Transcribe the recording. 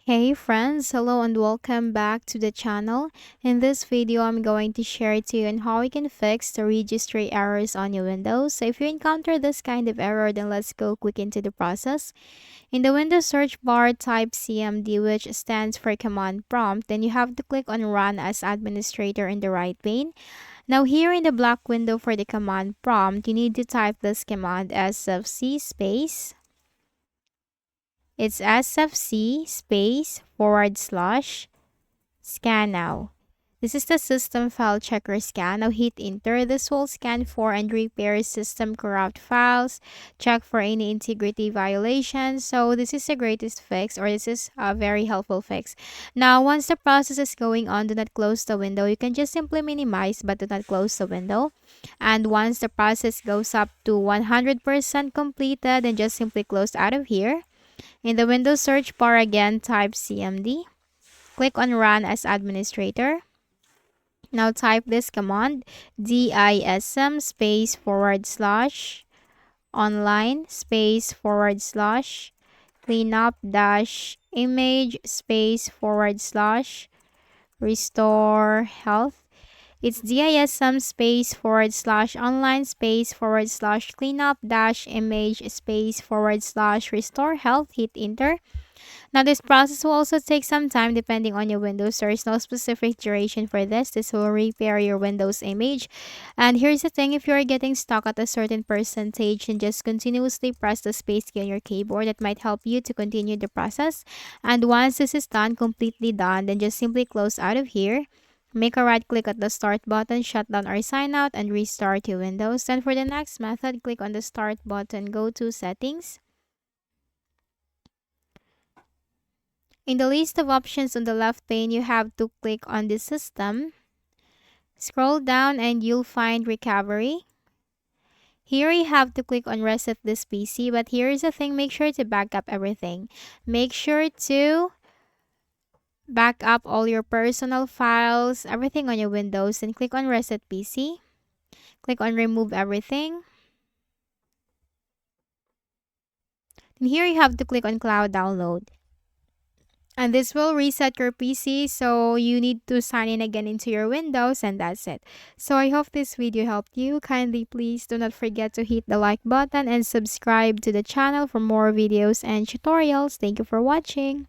Hey friends, hello and welcome back to the channel. In this video, I'm going to share to you on how you can fix the registry errors on your Windows. So if you encounter this kind of error, then let's go quick into the process. In the Windows search bar, type CMD, which stands for command prompt. Then you have to click on run as administrator in the right pane. Now here in the black window for the command prompt, you need to type this command sfc space. It's sfc space / scan now. This is the system file checker scan. Now hit enter. This will scan for and repair system corrupt files, check for any integrity violations. So this is the greatest fix, or this is a very helpful fix. Now once the process is going on, do not close the window. You can just simply minimize but do not close the window. And once the process goes up to 100% completed, then just simply close out of here. In the Windows search bar again, type CMD. Click on Run as administrator. Now type this command, DISM space / online space / cleanup dash image space / restore health. It's DISM space / online space / cleanup dash image space / restore health. Hit enter. Now this process will also take some time depending on your Windows. There is no specific duration for this. This will repair your Windows image. And here's the thing, if you are getting stuck at a certain percentage, then just continuously press the space key on your keyboard. That might help you to continue the process. And once this is done, completely done, then just simply close out of here. Make a right click at the start button, shut down or sign out, and restart your Windows. Then for the next method, click on the start button, go to settings. In the list of options on the left pane, you have to click on the system. Scroll down and you'll find recovery. Here you have to click on reset this PC, but here's the thing, make sure to back up everything. Make sure to back up all your personal files, everything on your Windows, and click on reset PC. Click on remove everything. And here you have to click on cloud download. And this will reset your PC, so you need to sign in again into your Windows, and that's it. So I hope this video helped you. Kindly please do not forget to hit the like button and subscribe to the channel for more videos and tutorials. Thank you for watching.